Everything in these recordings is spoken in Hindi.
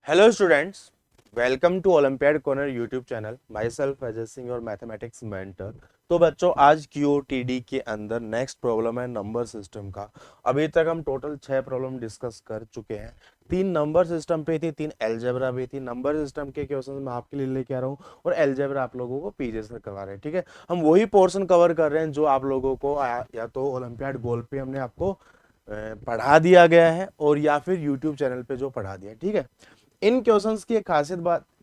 Hello students, welcome to Olympiad corner YouTube channel. Myself Ajay Singh और मैथमेटिक्स मेंटर। तो बच्चों, आज क्यूओटीडी के अंदर नेक्स्ट प्रॉब्लम है नंबर सिस्टम का। अभी तक हम टोटल 6 प्रॉब्लम डिस्कस कर चुके हैं। 3 नंबर सिस्टम पे थी, 3 अलजेब्रा भी थी। नंबर सिस्टम के क्वेश्चन मैं आपके लिए लेके आ रहा हूँ और अलजेब्रा आप लोगों को पीजे से करवा रहे हैं। ठीक है, हम वही पोर्शन कवर कर रहे हैं जो आप लोगों को या तो ओलंपियाड गोल्ड पे हमने आपको पढ़ा दिया गया है और या फिर यूट्यूब चैनल पे जो पढ़ा दिया है। ठीक है, इन क्वेश्चंस की एक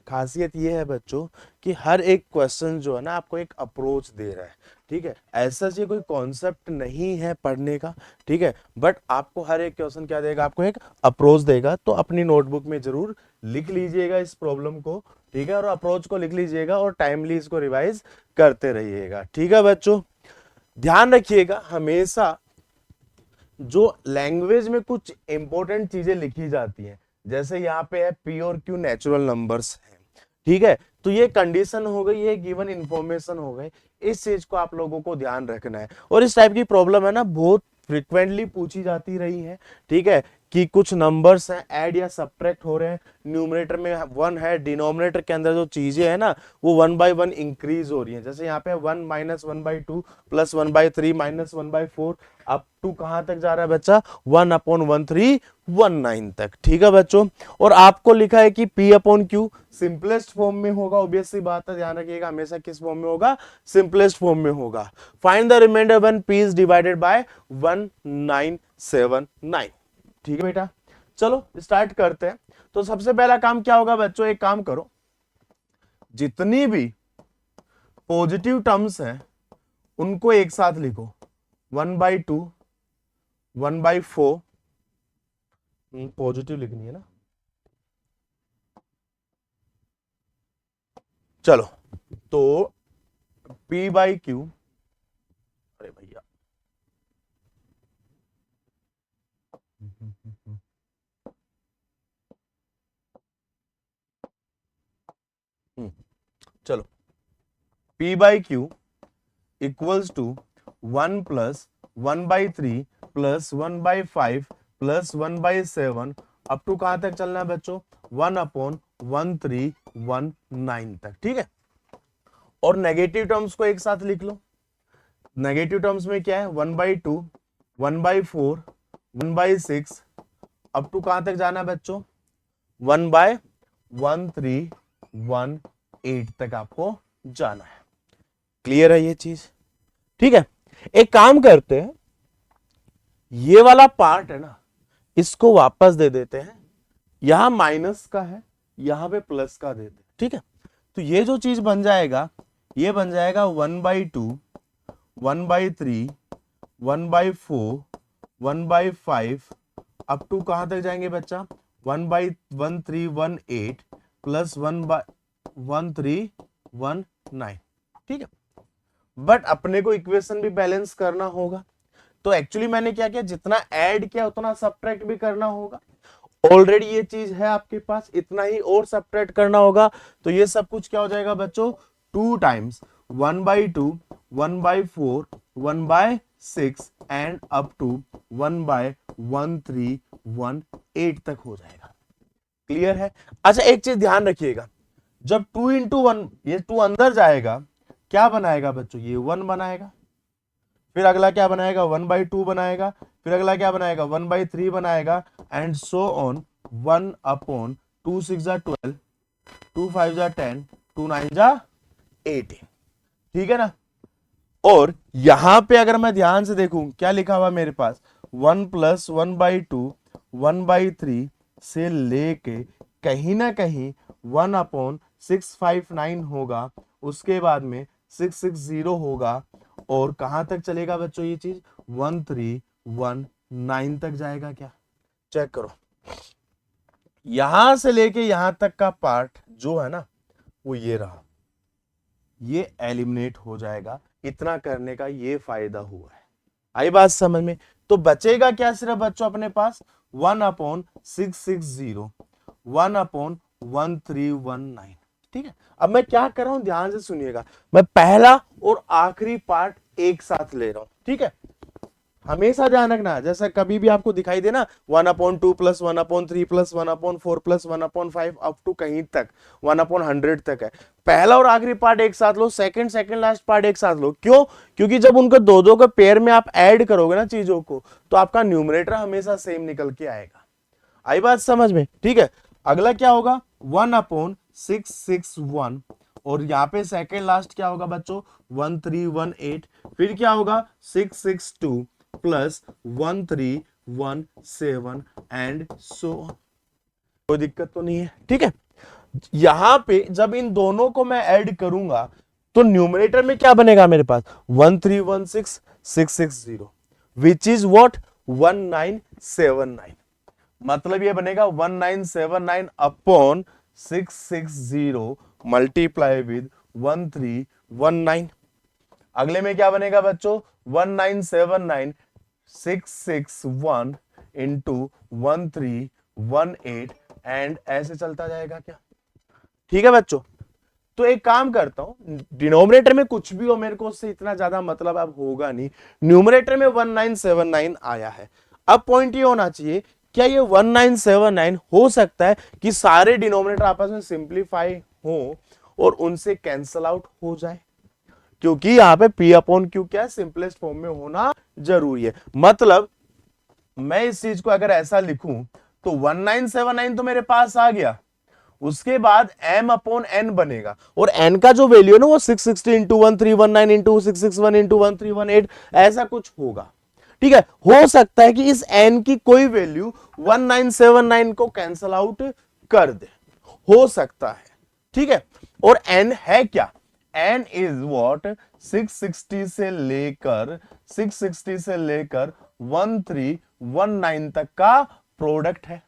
खासियत ये है बच्चों कि हर एक क्वेश्चन जो है ना आपको एक अप्रोच दे रहा है। ठीक है, ऐसा ये कोई कॉन्सेप्ट नहीं है पढ़ने का। ठीक है, बट आपको हर एक क्वेश्चन क्या देगा, आपको एक अप्रोच देगा। तो अपनी नोटबुक में जरूर लिख लीजिएगा इस प्रॉब्लम को। ठीक है, और अप्रोच को लिख लीजिएगा और टाइमली इसको रिवाइज करते रहिएगा। ठीक है बच्चों, ध्यान रखिएगा हमेशा जो लैंग्वेज में कुछ इंपॉर्टेंट चीजें लिखी जाती हैं, जैसे यहाँ पे है पी और क्यू नेचुरल नंबर्स है। ठीक है, तो ये कंडीशन हो गई, ये गिवन इंफॉर्मेशन हो गई। इस चीज को आप लोगों को ध्यान रखना है। और इस टाइप की प्रॉब्लम है ना बहुत फ्रिक्वेंटली पूछी जाती रही है। ठीक है, कि कुछ नंबर्स हैं ऐड या सब्ट्रैक्ट हो रहे हैं, न्यूमरेटर में 1 है, डिनोमिनेटर के अंदर जो चीजें है ना वो 1 बाय 1 इंक्रीज हो रही है। जैसे यहाँ पे 1 minus 1/2 plus 1/3 minus 1/4 up to कहां तक जा रहा है बच्चा, 1/1319 तक। ठीक है बच्चों, और आपको लिखा है कि P upon Q simplest form में होगा। ऑब्वियस सी बात है, ध्यान रखिएगा हमेशा किस फॉर्म में होगा, सिंपलेस्ट फॉर्म में होगा। Find the remainder when P is divided by 1979। ठीक है बेटा, चलो स्टार्ट करते हैं। तो सबसे पहला काम क्या होगा बच्चों, एक काम करो, जितनी भी पॉजिटिव टर्म्स हैं उनको एक साथ लिखो। 1/2, 1/4 पॉजिटिव लिखनी है ना। चलो, तो P बाई क्यू, अरे भैया चलो, P by q equals to 1 plus 1/3 plus 1/5 plus 1/7 up to कहां तक चलना है बच्चों, 1/1319 तक। ठीक है, और नेगेटिव टर्म्स को एक साथ लिख लो। नेगेटिव टर्म्स में क्या है, 1/2, 1/4, 1/6 अप टू कहां तक जाना है बच्चों, 1/1318 तक आपको जाना है। क्लियर है ये चीज? ठीक है, एक काम करते हैं, ये वाला पार्ट है ना इसको वापस दे देते हैं। यहां माइनस का है, यहां पे प्लस का देते हैं। ठीक है, तो ये जो चीज बन जाएगा, ये बन जाएगा 1/2, 1/3, 1/4, 1/5 अप टू कहां तक जाएंगे बच्चा, 1/1318 प्लस 1/1319। ठीक है, बट अपने को इक्वेशन भी बैलेंस करना होगा। तो एक्चुअली मैंने क्या किया, जितना ऐड किया उतना सब्ट्रैक्ट भी करना होगा। ऑलरेडी ये चीज है आपके पास, इतना ही और सब्ट्रैक्ट करना होगा। तो ये सब कुछ क्या हो जाएगा बच्चों, 2 टाइम्स 1/2, 1/4, 1/6 एंड अप टू 1/1318 तक हो जाएगा। क्लियर है? अच्छा, एक चीज ध्यान रखिएगा, जब 2 into 1 ये 2 अंदर जाएगा क्या बनाएगा बच्चों, ये 1 बनाएगा। फिर अगला क्या बनाएगा, 1/2 बनाएगा। फिर अगला क्या बनाएगा, 1/3 बनाएगा एंड सो ऑन। 1/2 6 जा 12, 2 5 जा 10, 2 9 जा 18। ठीक है ना, और यहां पे अगर मैं ध्यान से देखूं क्या लिखा हुआ मेरे पास, 1 प्लस 1/2, 1/3 से लेके कहीं ना कहीं 1/659 होगा, उसके बाद में 660 होगा, और कहां तक चलेगा बच्चों ये चीज, 1319 तक जाएगा क्या, चेक करो। यहां से लेके यहां तक का पार्ट जो है ना वो ये रहा, ये एलिमिनेट हो जाएगा। इतना करने का ये फायदा हुआ है। आई बात समझ में? तो बचेगा क्या सिर्फ बच्चों अपने पास, 1/660, 1/1319। ठीक है, अब मैं क्या कर रहा हूं ध्यान से सुनिएगा, मैं पहला और आखिरी पार्ट एक साथ ले रहा हूं। ठीक है, हमेशा ध्यान रखना, जैसा कभी भी आपको दिखाई दे ना 1/2 plus 1/3 plus 1/4 plus 1/5 up to कहीं तक 1/100 तक है, पहला और आखिरी पार्ट एक साथ लो, सेकंड सेकंड लास्ट पार्ट एक साथ लो। क्यों? क्योंकि जब उनको दो दो के पेयर में आप ऐड करोगे ना चीजों को, तो आपका न्यूमरेटर हमेशा सेम निकल के आएगा। आई बात समझ में? ठीक है। अगला क्या होगा? 1/661, और यहाँ पे सेकेंड लास्ट क्या होगा बच्चों? 1318। फिर क्या होगा? 662 प्लस 1317 एंड सो ऑन। कोई दिक्कत तो नहीं है? ठीक है। यहां पे जब इन दोनों को मैं ऐड करूंगा तो न्यूमरेटर में क्या बनेगा मेरे पास? 1316660, विच इज व्हाट? 1979। मतलब ये बनेगा 1979 अपॉन 660 मल्टीप्लाई विद 1319। अगले में क्या बनेगा बच्चों? 1979 661 इंटू 1318 एंड ऐसे चलता जाएगा क्या? ठीक है बच्चों। तो एक काम करता हूं, डिनोमिनेटर में कुछ भी हो, मेरे को उससे इतना ज्यादा मतलब अब होगा नहीं। न्यूमरेटर में 1979 आया है। अब पॉइंट ये होना चाहिए, क्या ये 1979 हो सकता है कि सारे डिनोमिनेटर आपस में सिंप्लीफाई हो और उनसे कैंसल आउट हो जाए? क्योंकि यहां पे P अपॉन Q क्या है? सिंपलेस्ट फॉर्म में होना जरूरी है। मतलब मैं इस चीज को अगर ऐसा लिखूं तो 1979 तो मेरे पास आ गया, उसके बाद m अपॉन n बनेगा, और n का जो वैल्यू है ना वो 660 इंटू 1319 इंटू 661 इंटू 1318 ऐसा कुछ होगा। ठीक है। हो सकता है कि इस n की कोई वैल्यू 1979 को कैंसल आउट कर दे, हो सकता है। ठीक है। और n है क्या? n is what? 660 से लेकर 1319 तक का प्रोडक्ट है।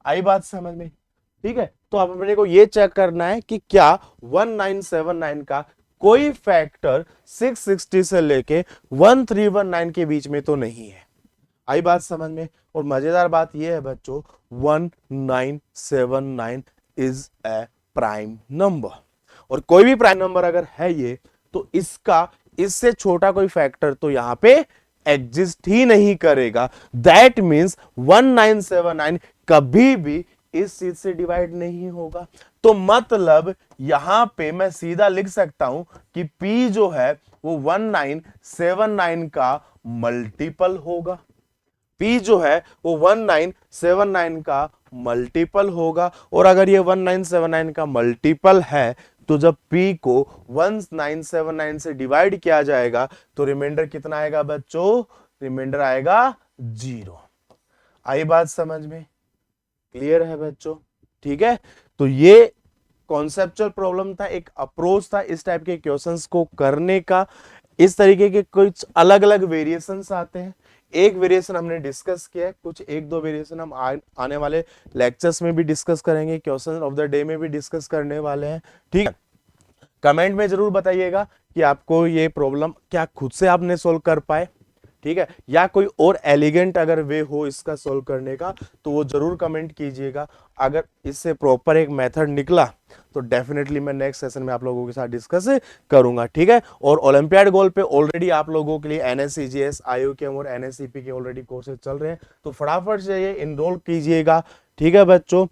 आई बात समझ में? ठीक है। तो अब अपने को ये चेक करना है कि क्या 1979 का कोई फैक्टर 660 से लेके 1319 के बीच में तो नहीं है। आई बात समझ में? और मजेदार बात यह है बच्चों, 1979 इज ए प्राइम नंबर, और कोई भी प्राइम नंबर अगर है ये, तो इसका इससे छोटा कोई फैक्टर तो यहां पे एग्जिस्ट ही नहीं करेगा। दैट मीन्स 1979 कभी भी इस चीज से डिवाइड नहीं होगा। तो मतलब यहां पे मैं सीधा लिख सकता हूं कि P जो है वो 1979 का मल्टीपल होगा। P जो है वो 1979 का मल्टीपल होगा, और अगर ये 1979 का मल्टीपल है तो जब P को 1979 से डिवाइड किया जाएगा तो रिमाइंडर कितना आएगा बच्चों? रिमाइंडर आएगा 0। आई बात समझ में? क्लियर है बच्चों? ठीक है। तो ये कॉन्सेप्चुअल प्रॉब्लम था, एक अप्रोच था इस टाइप के क्वेश्चंस को करने का। इस तरीके के कुछ अलग अलग वेरिएशंस आते हैं। एक वेरिएशन हमने डिस्कस किया है, कुछ एक दो वेरिएशन हम आने वाले लेक्चर्स में भी डिस्कस करेंगे, क्वेश्चन ऑफ द डे में भी डिस्कस करने वाले हैं। ठीक है। कमेंट में जरूर बताइएगा कि आपको ये प्रॉब्लम क्या खुद से आपने सोल्व कर पाए, ठीक है, या कोई और एलिगेंट अगर वे हो इसका सोल्व करने का तो वो जरूर कमेंट कीजिएगा। अगर इससे प्रॉपर एक मेथड निकला तो डेफिनेटली मैं नेक्स्ट सेशन में आप लोगों के साथ डिस्कस करूंगा। ठीक है। और ओलंपियाड गोल पे ऑलरेडी आप लोगों के लिए NSCGS, IUCM और NSCP के ऑलरेडी कोर्सेज चल रहे हैं, तो फटाफट से ये इनरोल कीजिएगा। ठीक है बच्चों,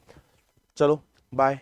चलो बाय।